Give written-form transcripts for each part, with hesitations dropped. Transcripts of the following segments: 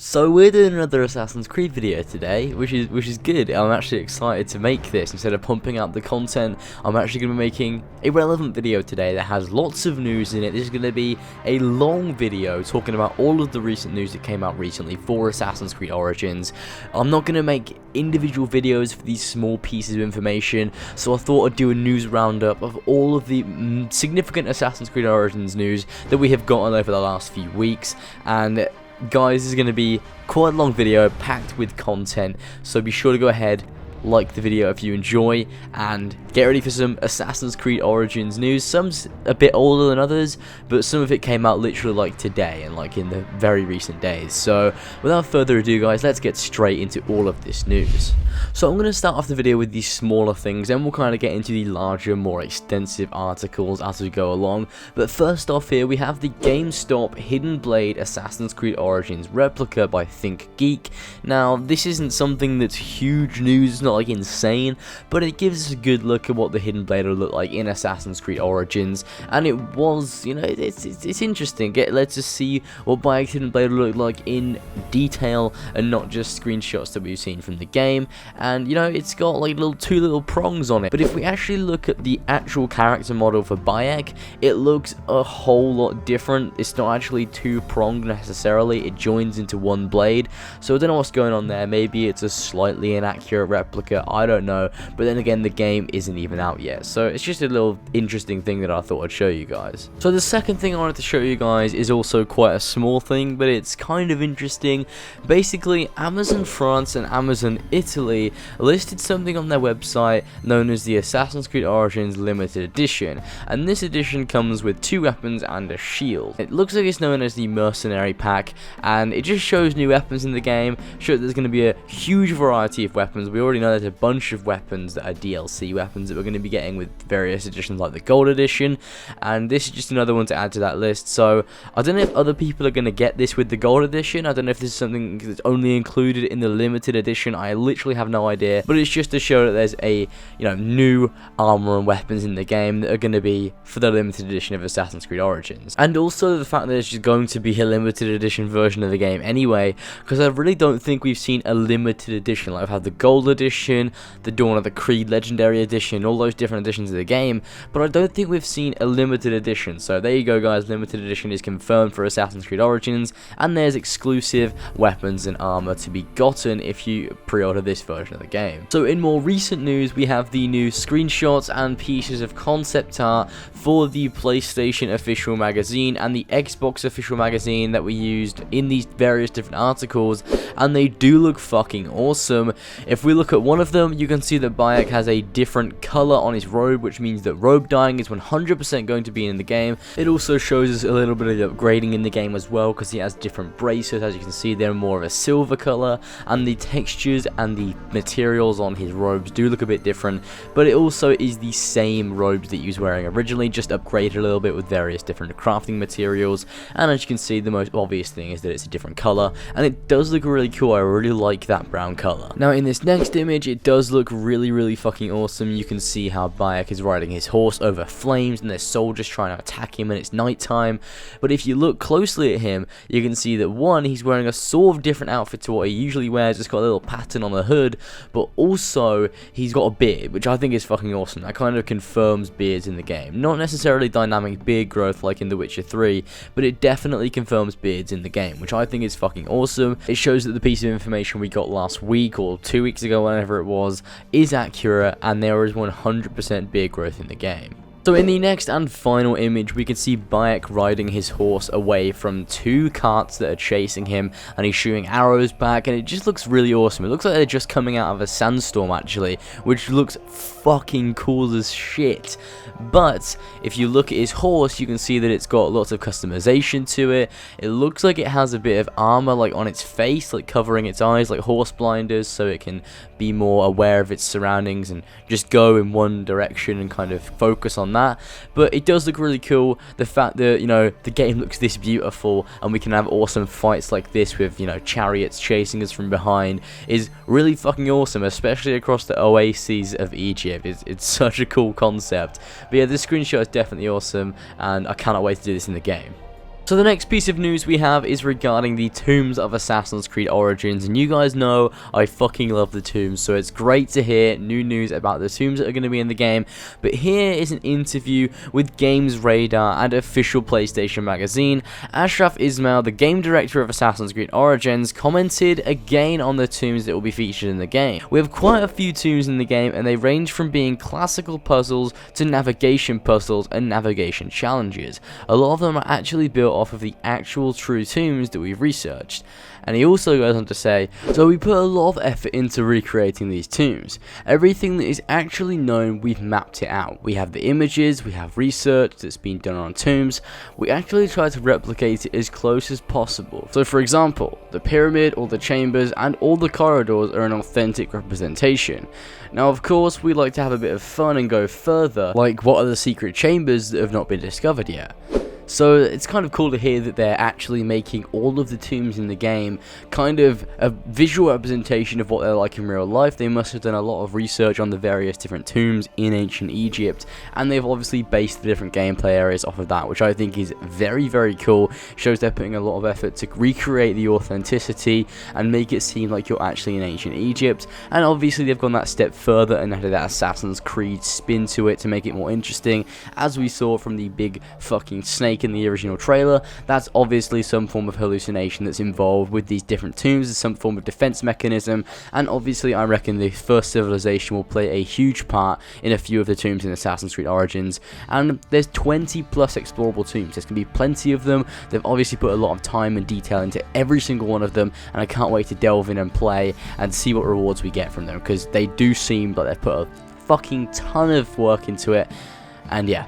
So we're doing another Assassin's Creed video today, which is good. I'm actually excited to make this. Instead of pumping out the content, I'm actually going to be making a relevant video today that has lots of news in it. This is going to be a long video talking about all of the recent news that came out recently for Assassin's Creed Origins. I'm not going to make individual videos for these small pieces of information, so I thought I'd do a news roundup of all of the significant Assassin's Creed Origins news that we have gotten over the last few weeks. And guys, this is going to be quite a long video packed with content, so be sure to go ahead, like the video if you enjoy, and get ready for some Assassin's Creed Origins news. Some's a bit older than others, but some of it came out literally like today and like in the very recent days. So without further ado guys, let's get straight into all of this news. So I'm going to start off the video with these smaller things, then we'll kind of get into the larger, more extensive articles as we go along. But first off here, we have the GameStop Hidden Blade Assassin's Creed Origins replica by ThinkGeek. Now, this isn't something that's huge news, it's not like insane, but it gives us a good look at what the Hidden Blade will look like in Assassin's Creed Origins. And it was, you know, it's interesting. Let's just see what Bayek's Hidden Blade will look like in detail and not just screenshots that we've seen from the game. And you know, it's got like two little prongs on it, but if we actually look at the actual character model for Bayek, it looks a whole lot different. It's not actually two pronged necessarily, it joins into one blade, so I don't know what's going on there. Maybe it's a slightly inaccurate replica, I don't know, but then again, the game isn't even out yet, so it's just a little interesting thing that I thought I'd show you guys. So the second thing I wanted to show you guys is also quite a small thing, but it's kind of interesting. Basically, Amazon France and Amazon Italy listed something on their website known as the Assassin's Creed Origins Limited Edition, and this edition comes with 2 weapons and a shield. It looks like it's known as the Mercenary Pack, and it just shows new weapons in the game, shows there's going to be a huge variety of weapons. We already know there's a bunch of weapons that are DLC weapons that we're going to be getting with various editions like the Gold Edition, and this is just another one to add to that list. So I don't know if other people are going to get this with the Gold Edition. I don't know if this is something that's only included in the Limited Edition. I literally have no idea, but it's just to show that there's a new armor and weapons in the game that are going to be for the limited edition of Assassin's Creed Origins, and also the fact that there's just going to be a limited edition version of the game anyway, because I really don't think we've seen a limited edition. Like, I've had the Gold Edition, the Dawn of the Creed Legendary Edition, all those different editions of the game, but I don't think we've seen a limited edition. So there you go guys, limited edition is confirmed for Assassin's Creed Origins, and there's exclusive weapons and armor to be gotten if you pre-order this version of the game. So in more recent news, we have the new screenshots and pieces of concept art for the PlayStation official magazine and the Xbox official magazine that we used in these various different articles, and they do look fucking awesome. If we look at one of them, you can see that Bayek has a different color on his robe, which means that robe dyeing is 100% going to be in the game. It also shows us a little bit of the upgrading in the game as well, because he has different braces. As you can see, they're more of a silver color, and the textures and the materials on his robes do look a bit different, but it also is the same robes that he was wearing originally, just upgraded a little bit with various different crafting materials. And as you can see, the most obvious thing is that it's a different color, and it does look really cool. I really like that brown color. Now in this next image, it does look really fucking awesome. You can see how Bayek is riding his horse over flames, and there's soldiers trying to attack him, and it's nighttime. But if you look closely at him, you can see that one, he's wearing a sort of different outfit to what he usually wears. It's got a little pattern on the hood, but also he's got a beard, which I think is fucking awesome. That kind of confirms beards in the game. Not necessarily dynamic beard growth like in The Witcher 3, but it definitely confirms beards in the game, which I think is fucking awesome. It shows that the piece of information we got last week or 2 weeks ago, whenever it was, is accurate, and there is 100% beard growth in the game. So in the next and final image, we can see Bayek riding his horse away from 2 carts that are chasing him, and he's shooting arrows back, and it just looks really awesome. It looks like they're just coming out of a sandstorm actually, which looks fucking cool as shit. But if you look at his horse, you can see that it's got lots of customization to it. It looks like it has a bit of armor like on its face, like covering its eyes, like horse blinders, so it can be more aware of its surroundings and just go in one direction and kind of focus on that. But it does look really cool. The fact that, you know, the game looks this beautiful and we can have awesome fights like this with, you know, chariots chasing us from behind is really fucking awesome, especially across the oases of Egypt. It's such a cool concept. But yeah, this screenshot is definitely awesome, and I cannot wait to do this in the game. So the next piece of news we have is regarding the tombs of Assassin's Creed Origins, and you guys know I fucking love the tombs, so it's great to hear new news about the tombs that are going to be in the game. But here is an interview with Games Radar and official PlayStation magazine. Ashraf Ismail, the game director of Assassin's Creed Origins, commented again on the tombs that will be featured in the game. We have quite a few tombs in the game, and they range from being classical puzzles to navigation puzzles and navigation challenges. A lot of them are actually built off of the actual true tombs that we've researched. And he also goes on to say, so we put a lot of effort into recreating these tombs. Everything that is actually known, we've mapped it out. We have the images, we have research that's been done on tombs. We actually try to replicate it as close as possible. So for example, the pyramid, all the chambers, and all the corridors are an authentic representation. Now of course, we like to have a bit of fun and go further, like what are the secret chambers that have not been discovered yet. So it's kind of cool to hear that they're actually making all of the tombs in the game kind of a visual representation of what they're like in real life. They must have done a lot of research on the various different tombs in ancient Egypt, and they've obviously based the different gameplay areas off of that, which I think is very, very cool. Shows they're putting a lot of effort to recreate the authenticity and make it seem like you're actually in ancient Egypt. And obviously they've gone that step further and added that Assassin's Creed spin to it to make it more interesting, as we saw from the big fucking snake in the original trailer. That's obviously some form of hallucination that's involved with these different tombs. There's some form of defense mechanism, and obviously I reckon the first civilization will play a huge part in a few of the tombs in Assassin's Creed Origins. And there's 20 plus explorable tombs. There's going to be plenty of them. They've obviously put a lot of time and detail into every single one of them, and I can't wait to delve in and play and see what rewards we get from them, because they do seem like they've put a fucking ton of work into it. And yeah,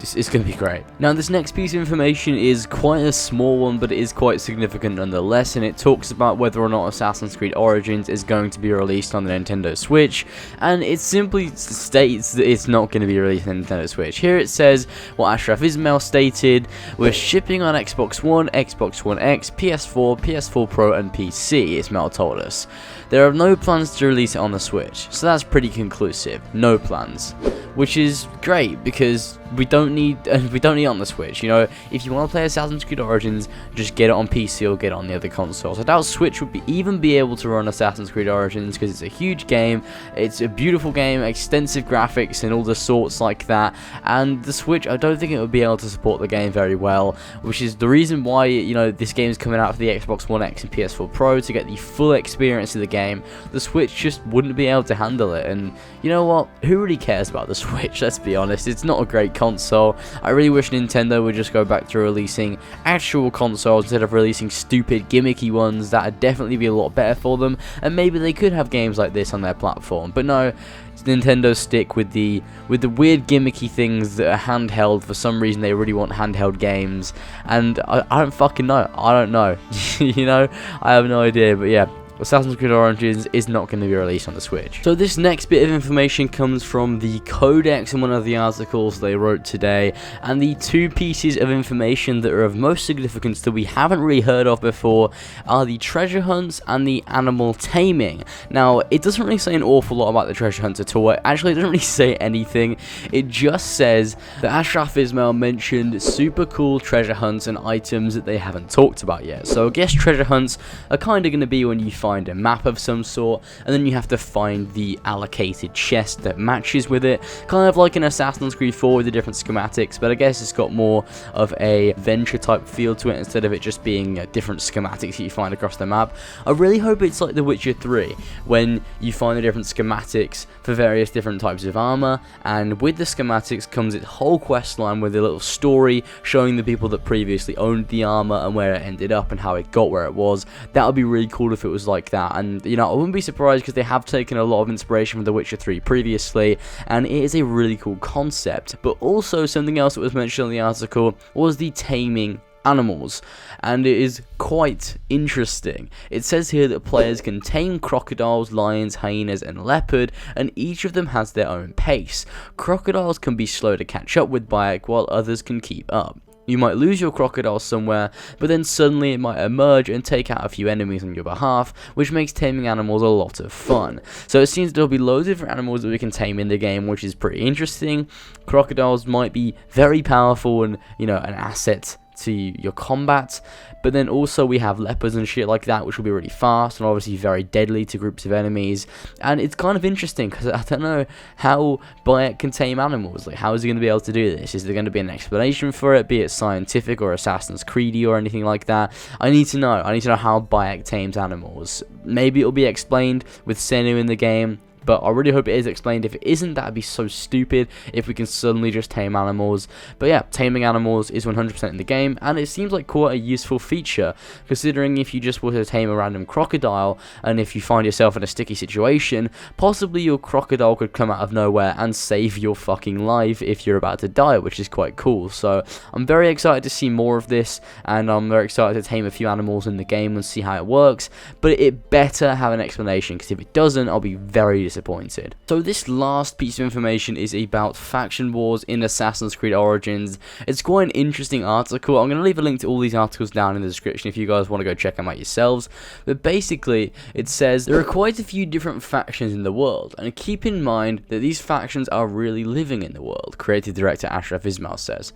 it's going to be great. Now, this next piece of information is quite a small one, but it is quite significant nonetheless, and it talks about whether or not Assassin's Creed Origins is going to be released on the Nintendo Switch, and it simply states that it's not going to be released on the Nintendo Switch. Here it says, what Ashraf Ismail stated, we're shipping on Xbox One, Xbox One X, PS4, PS4 Pro, and PC, Ismail told us. There are no plans to release it on the Switch, so that's pretty conclusive. No plans. Which is great, because we don't need it on the Switch. You know, if you want to play Assassin's Creed Origins, just get it on PC or get it on the other consoles. I doubt Switch would even be able to run Assassin's Creed Origins, because it's a huge game, it's a beautiful game, extensive graphics and all the sorts like that, and the Switch, I don't think it would be able to support the game very well, which is the reason why, you know, this game is coming out for the Xbox One X and PS4 Pro to get the full experience of the game. The Switch just wouldn't be able to handle it, and you know what, who really cares about the Switch? Let's be honest, it's not a great console. I really wish Nintendo would just go back to releasing actual consoles instead of releasing stupid gimmicky ones. That would definitely be a lot better for them, and maybe they could have games like this on their platform. But no, Nintendo stick with the weird gimmicky things that are handheld. For some reason they really want handheld games, and I don't fucking know. I don't know. You know, I have no idea. But yeah, Assassin's Creed Origins is not going to be released on the Switch. So this next bit of information comes from the Codex in one of the articles they wrote today, and the two pieces of information that are of most significance that we haven't really heard of before are the treasure hunts and the animal taming. Now, it doesn't really say an awful lot about the treasure hunts at all. Actually, it doesn't really say anything. It just says that Ashraf Ismail mentioned super cool treasure hunts and items that they haven't talked about yet. So I guess treasure hunts are kind of going to be when you find a map of some sort, and then you have to find the allocated chest that matches with it, kind of like in Assassin's Creed 4 with the different schematics, but I guess it's got more of a venture type feel to it instead of it just being different schematics that you find across the map. I really hope it's like The Witcher 3, when you find the different schematics for various different types of armor, and with the schematics comes its whole quest line with a little story showing the people that previously owned the armor and where it ended up and how it got where it was. That would be really cool if it was like that, and you know, I wouldn't be surprised, because they have taken a lot of inspiration from The Witcher 3 previously, and it is a really cool concept. But also something else that was mentioned in the article was the taming animals, and it is quite interesting. It says here that players can tame crocodiles, lions, hyenas, and leopard, and each of them has their own pace. Crocodiles can be slow to catch up with Bayek, while others can keep up. You might lose your crocodile somewhere, but then suddenly it might emerge and take out a few enemies on your behalf, which makes taming animals a lot of fun. So it seems there'll be loads of different animals that we can tame in the game, which is pretty interesting. Crocodiles might be very powerful and, you know, an asset to your combat. But then also we have leopards and shit like that, which will be really fast and obviously very deadly to groups of enemies. And it's kind of interesting because I don't know how Bayek can tame animals. Like, how is he going to be able to do this? Is there going to be an explanation for it, be it scientific or Assassin's Creedy or anything like that? I need to know. I need to know how Bayek tames animals. Maybe it'll be explained with Senu in the game, but I really hope it is explained. If it isn't, that'd be so stupid if we can suddenly just tame animals. But yeah, taming animals is 100% in the game, and it seems like quite a useful feature, considering if you just were to tame a random crocodile, and if you find yourself in a sticky situation, possibly your crocodile could come out of nowhere and save your fucking life if you're about to die, which is quite cool. So I'm very excited to see more of this, and I'm very excited to tame a few animals in the game and see how it works, but it better have an explanation, because if it doesn't, I'll be very disappointed. So this last piece of information is about faction wars in Assassin's Creed Origins. It's quite an interesting article. I'm going to leave a link to all these articles down in the description if you guys want to go check them out yourselves. But basically, it says there are quite a few different factions in the world, and keep in mind that these factions are really living in the world, creative director Ashraf Ismail says.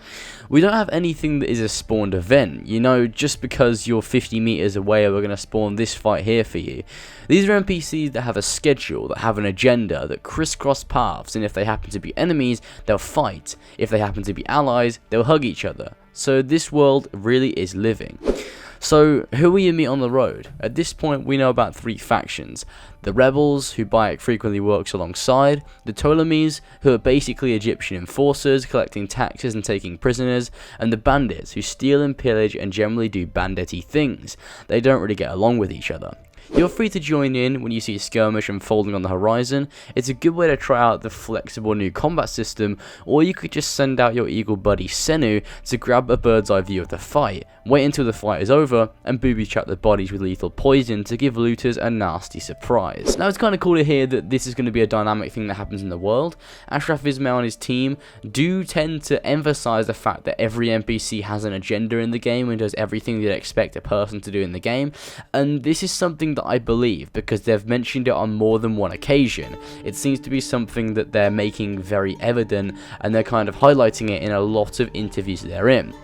We don't have anything that is a spawned event, you know, just because you're 50 meters away we're going to spawn this fight here for you. These are NPCs that have a schedule, that have an agenda, that crisscross paths, and if they happen to be enemies, they'll fight. If they happen to be allies, they'll hug each other. So this world really is living. So, who will you meet on the road? At this point, we know about 3 factions. The rebels, who Bayek frequently works alongside, the Ptolemies, who are basically Egyptian enforcers, collecting taxes and taking prisoners, and the bandits, who steal and pillage and generally do bandit-y things. They don't really get along with each other. You're free to join in when you see a skirmish unfolding on the horizon. It's a good way to try out the flexible new combat system, or you could just send out your eagle buddy Senu to grab a bird's eye view of the fight, wait until the fight is over, and booby trap the bodies with lethal poison to give looters a nasty surprise. Now it's kind of cool to hear that this is going to be a dynamic thing that happens in the world. Ashraf Ismail and his team do tend to emphasize the fact that every NPC has an agenda in the game and does everything you'd expect a person to do in the game, and this is something that I believe, because they've mentioned it on more than one occasion. It seems to be something that they're making very evident, and they're kind of highlighting it in a lot of interviews they're in.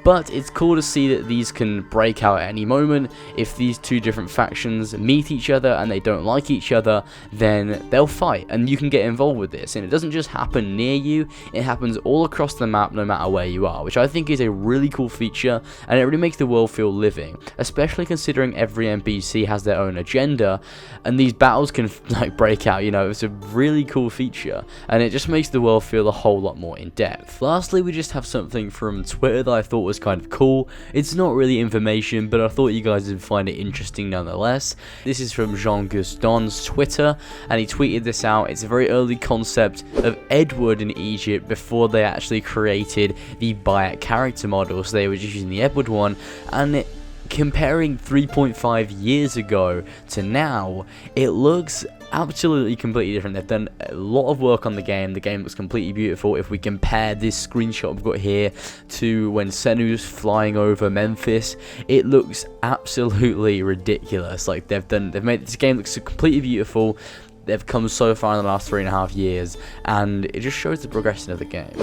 But it's cool to see that these can break out at any moment. If these 2 different factions meet each other and they don't like each other, then they'll fight, and you can get involved with this. And it doesn't just happen near you, it happens all across the map no matter where you are, which I think is a really cool feature, and it really makes the world feel living, especially considering every NPC has their own agenda, and these battles can like break out, you know. It's a really cool feature, and it just makes the world feel a whole lot more in depth. Lastly, we just have something from Twitter that I thought was kind of cool. It's not really information, but I thought you guys would find it interesting nonetheless. This is from Jean-Gus Don's Twitter, and he tweeted this out. It's a very early concept of Edward in Egypt before they actually created the Bayek character model, so they were just using the Edward one, and comparing 3.5 years ago to now, it looks absolutely completely different. They've done a lot of work on the game. The game looks completely beautiful. If we compare this screenshot we've got here to when Senu's flying over Memphis, it looks absolutely ridiculous. Like they've made this game look so completely beautiful. They've come so far in the last 3.5 years, and it just shows the progression of the game.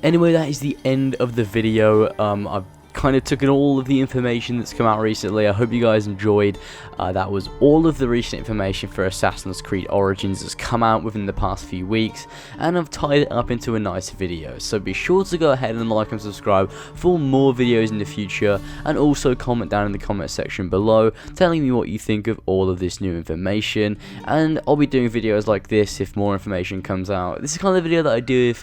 Anyway, that is the end of the video. I've kind of took in all of the information that's come out recently. I hope you guys enjoyed. That was all of the recent information for Assassin's Creed Origins that's come out within the past few weeks, and I've tied it up into a nice video. So be sure to go ahead and like and subscribe for more videos in the future, and also comment down in the comment section below telling me what you think of all of this new information, and I'll be doing videos like this if more information comes out. This is kind of the video that I do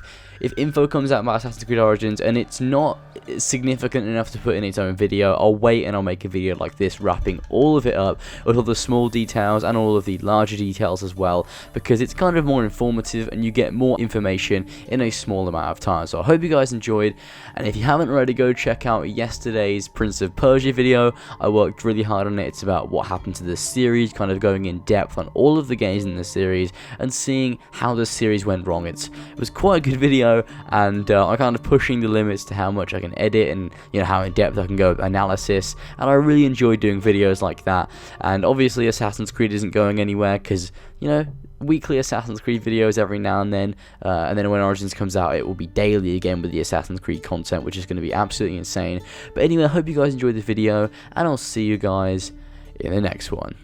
if info comes out about Assassin's Creed Origins and it's not significant enough to put in its own video. I'll wait and I'll make a video like this wrapping all of it up with all the small details and all of the larger details as well, because it's kind of more informative and you get more information in a small amount of time. So I hope you guys enjoyed, and if you haven't already, go check out yesterday's Prince of Persia video. I worked really hard on it. It's about what happened to the series, kind of going in depth on all of the games in the series and seeing how the series went wrong. It was quite a good video. video, and I'm kind of pushing the limits to how much I can edit, and you know how in depth I can go with analysis, and I really enjoy doing videos like that. And obviously Assassin's Creed isn't going anywhere, because you know, weekly Assassin's Creed videos every now and then when Origins comes out, it will be daily again with the Assassin's Creed content, which is going to be absolutely insane. But anyway, I hope you guys enjoyed the video, and I'll see you guys in the next one.